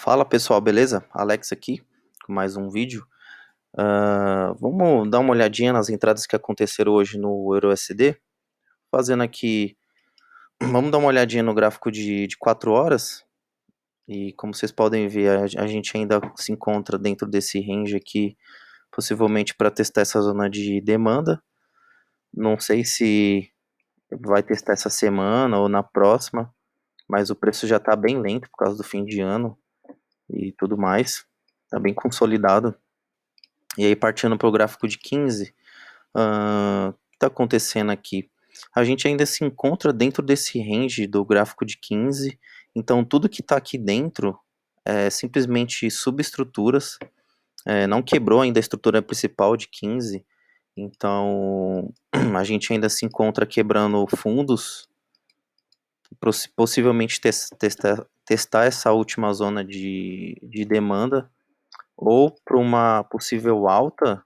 Fala pessoal, beleza? Alex aqui com mais um vídeo. Vamos dar uma olhadinha nas entradas que aconteceram hoje no EURUSD. Fazendo aqui, vamos dar uma olhadinha no gráfico de 4 horas. E como vocês podem ver, a gente ainda se encontra dentro desse range aqui, possivelmente para testar essa zona de demanda. Não sei se vai testar essa semana ou na próxima, mas o preço já está bem lento por causa do fim de ano e tudo mais. Está bem consolidado. E aí, partindo para o gráfico de 15, o que está acontecendo aqui? A gente ainda se encontra dentro desse range do gráfico de 15, então tudo que está aqui dentro é simplesmente subestruturas, não quebrou ainda a estrutura principal de 15, então a gente ainda se encontra quebrando fundos, possivelmente testar essa última zona de demanda, ou para uma possível alta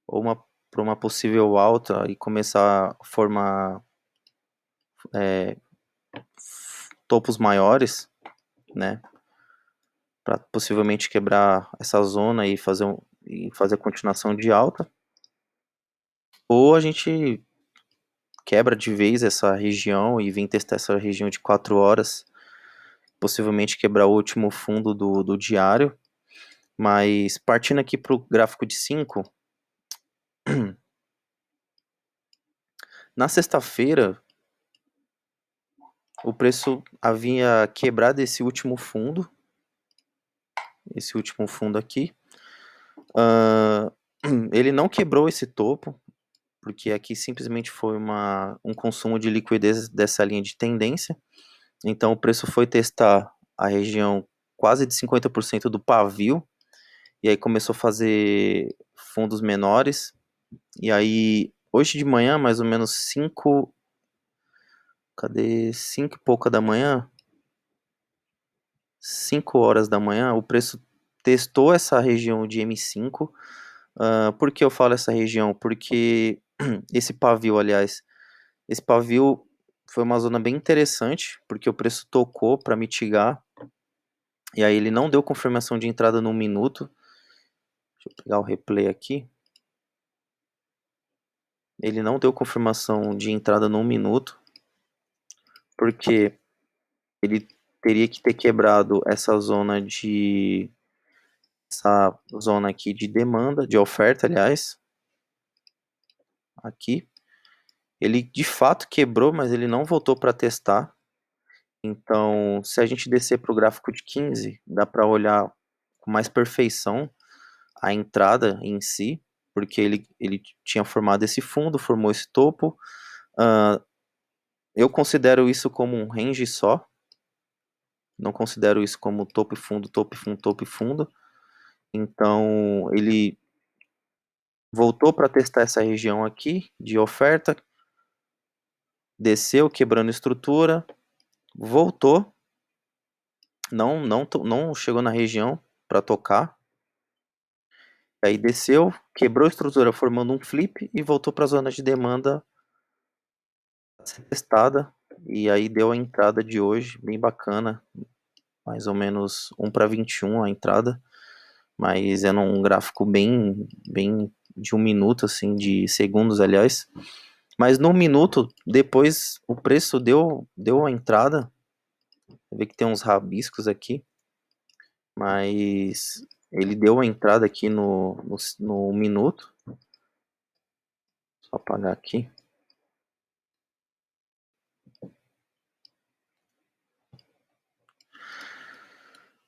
ou para uma possível alta e começar a formar topos maiores, né, para possivelmente quebrar essa zona e fazer a continuação de alta, ou a gente quebra de vez essa região e vem testar essa região de 4 horas, possivelmente quebrar o último fundo do diário, mas partindo aqui para o gráfico de 5, na sexta-feira o preço havia quebrado esse último fundo aqui. Ele não quebrou esse topo, porque aqui simplesmente foi um consumo de liquidez dessa linha de tendência. Então o preço foi testar a região quase de 50% do pavio, e aí começou a fazer fundos menores. E aí, hoje de manhã, mais ou menos 5, cadê? 5 e pouca da manhã, 5 horas da manhã, o preço testou essa região de M5. Por que eu falo essa região? Porque esse pavio, aliás, esse pavio foi uma zona bem interessante, porque o preço tocou para mitigar, e aí ele não deu confirmação de entrada no minuto. Deixa eu pegar o replay aqui. Ele não deu confirmação de entrada no minuto, porque ele teria que ter quebrado essa zona aqui de demanda, de oferta, aliás, aqui. Ele de fato quebrou, mas ele não voltou para testar. Então, se a gente descer para o gráfico de 15, dá para olhar com mais perfeição a entrada em si, porque ele tinha formado esse fundo, formou esse topo. Eu considero isso como um range só, não considero isso como topo e fundo, topo e fundo, topo e fundo. Então, ele voltou para testar essa região aqui de oferta, desceu quebrando estrutura, voltou, não chegou na região para tocar. Aí desceu, quebrou a estrutura formando um flip e voltou para a zona de demanda a ser testada. E aí deu a entrada de hoje, bem bacana, mais ou menos 1 para 21 a entrada, mas é num gráfico bem de 1 minuto, assim, de segundos, aliás. Mas no minuto, depois o preço deu a entrada. Você vê que tem uns rabiscos aqui, mas ele deu a entrada aqui no minuto. Só apagar aqui.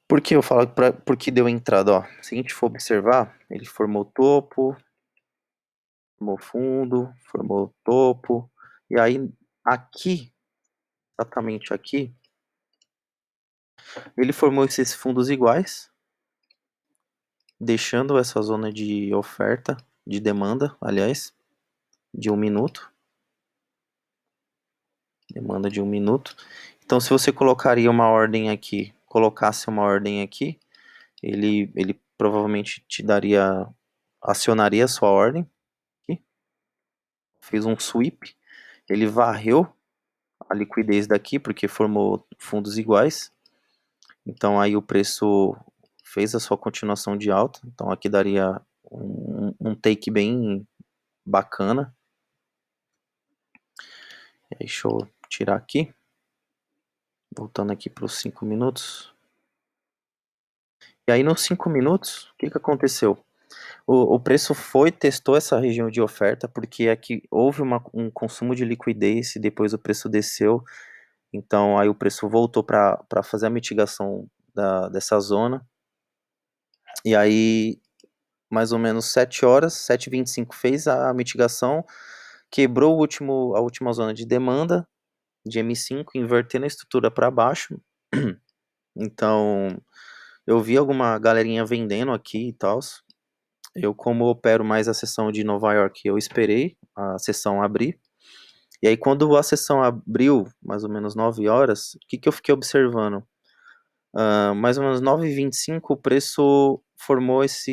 Por que eu falo por que deu entrada? Ó, se a gente for observar, ele formou topo, formou fundo, formou topo, e aí aqui, exatamente aqui, ele formou esses fundos iguais, deixando essa zona de oferta, de demanda, aliás, de 1 minuto. Demanda de 1 minuto. Então, se você colocaria uma ordem aqui, colocasse uma ordem aqui, ele provavelmente acionaria a sua ordem. Aqui. Fez um sweep, ele varreu a liquidez daqui, porque formou fundos iguais. Então aí o preço fez a sua continuação de alta. Então aqui daria um take bem bacana. Deixa eu tirar aqui. Voltando aqui para os 5 minutos. E aí nos 5 minutos, o que aconteceu? O preço testou essa região de oferta, porque aqui houve um consumo de liquidez e depois o preço desceu. Então aí o preço voltou para fazer a mitigação dessa zona. E aí, mais ou menos 7 horas, 7h25 fez a mitigação, quebrou a última zona de demanda de M5, invertendo a estrutura para baixo. Então, eu vi alguma galerinha vendendo aqui e tal. Eu, como opero mais a sessão de Nova York, eu esperei a sessão abrir. E aí, quando a sessão abriu, mais ou menos 9 horas, o que eu fiquei observando? Mais ou menos 9h25, o preço formou essa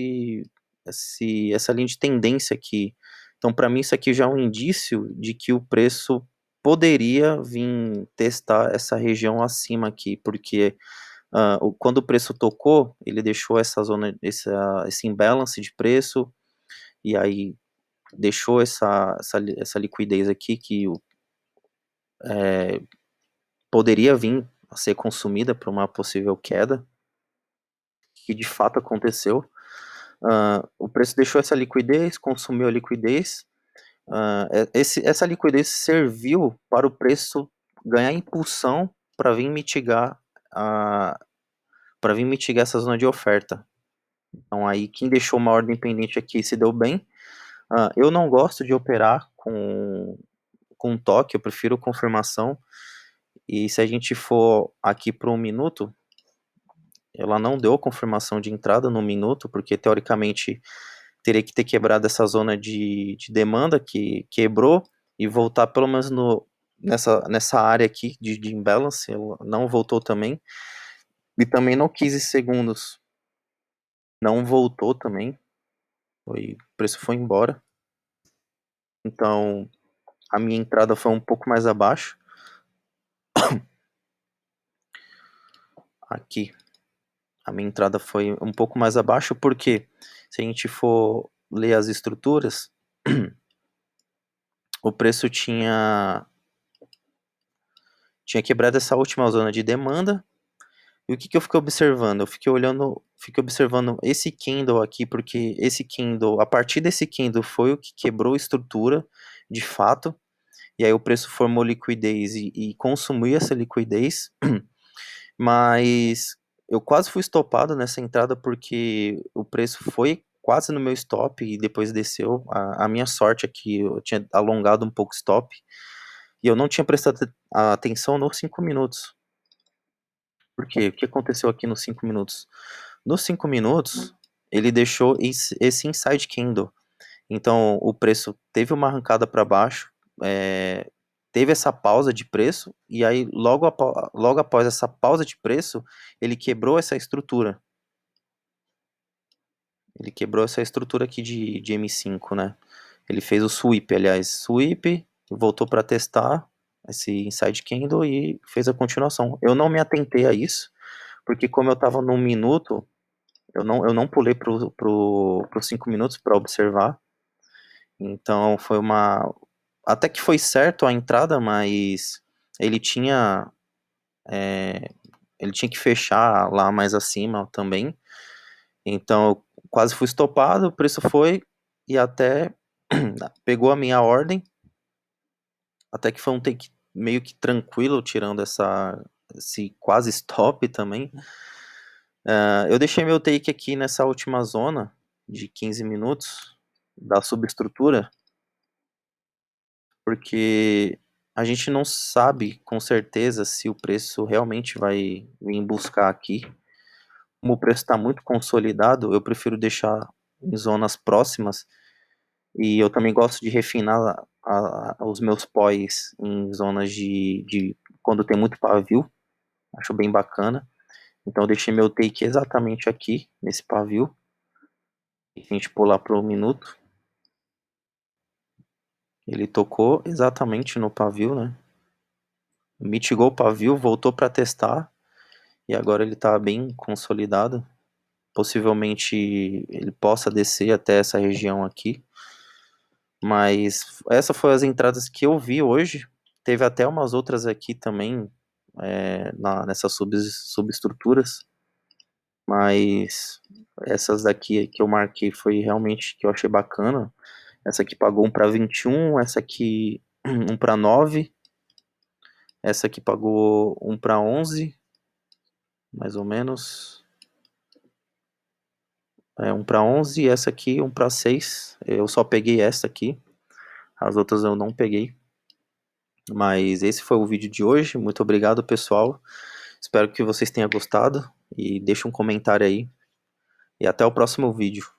linha de tendência aqui. Então, para mim, isso aqui já é um indício de que o preço poderia vir testar essa região acima aqui, porque quando o preço tocou, ele deixou essa zona, esse imbalance de preço, e aí deixou essa liquidez aqui que poderia vir a ser consumida por uma possível queda, que de fato aconteceu. O preço deixou essa liquidez, consumiu a liquidez. Essa liquidez serviu para o preço ganhar impulsão para vir mitigar essa zona de oferta. Então aí quem deixou uma ordem pendente aqui se deu bem. Eu não gosto de operar com toque, eu prefiro confirmação. E se a gente for aqui para 1 minuto, ela não deu confirmação de entrada no minuto, porque teoricamente teria que ter quebrado essa zona de demanda que quebrou e voltar pelo menos nessa área aqui de imbalance. Ela não voltou também. E também no 15 segundos não voltou também. O preço foi embora. Então a minha entrada foi um pouco mais abaixo. Aqui. A minha entrada foi um pouco mais abaixo, porque se a gente for ler as estruturas, o preço tinha quebrado essa última zona de demanda. E o que eu fiquei observando? Eu fiquei observando esse candle aqui, porque esse candle, a partir desse candle foi o que quebrou a estrutura, de fato, e aí o preço formou liquidez e consumiu essa liquidez, mas eu quase fui estopado nessa entrada porque o preço foi quase no meu stop e depois desceu. A minha sorte é que eu tinha alongado um pouco o stop e eu não tinha prestado atenção nos 5 minutos. Por quê? O que aconteceu aqui nos 5 minutos? Nos 5 minutos, ele deixou esse inside candle. Então, o preço teve uma arrancada para baixo, teve essa pausa de preço, e aí, logo após essa pausa de preço, ele quebrou essa estrutura. Ele quebrou essa estrutura aqui de M5, né? Ele fez o sweep, aliás, sweep, voltou para testar esse inside candle e fez a continuação. Eu não me atentei a isso, porque como eu estava no minuto, eu não pulei pro 5 minutos para observar. Então foi até que foi certo a entrada, mas ele tinha ele tinha que fechar lá mais acima também. Então eu quase fui estopado, o preço foi e até pegou a minha ordem, até que foi um take meio que tranquilo, tirando esse quase stop também. Eu deixei meu take aqui nessa última zona de 15 minutos da subestrutura, porque a gente não sabe com certeza se o preço realmente vai vir buscar aqui. Como o preço está muito consolidado, eu prefiro deixar em zonas próximas, e eu também gosto de refinar os meus POIs em zonas de quando tem muito pavio, acho bem bacana. Então eu deixei meu take exatamente aqui, nesse pavio. E se a gente pular para 1 minuto, ele tocou exatamente no pavio, né? Mitigou o pavio, voltou para testar e agora ele está bem consolidado. Possivelmente ele possa descer até essa região aqui, mas essa foi as entradas que eu vi hoje. Teve até umas outras aqui também, nessas subestruturas, mas essas daqui que eu marquei foi realmente que eu achei bacana. Essa aqui pagou 1 para 21, essa aqui 1 para 9, essa aqui pagou 1 para 11, mais ou menos. 1 para 11 e essa aqui 1 para 6. Eu só peguei essa aqui, as outras eu não peguei. Mas esse foi o vídeo de hoje. Muito obrigado, pessoal. Espero que vocês tenham gostado e deixe um comentário aí. E até o próximo vídeo.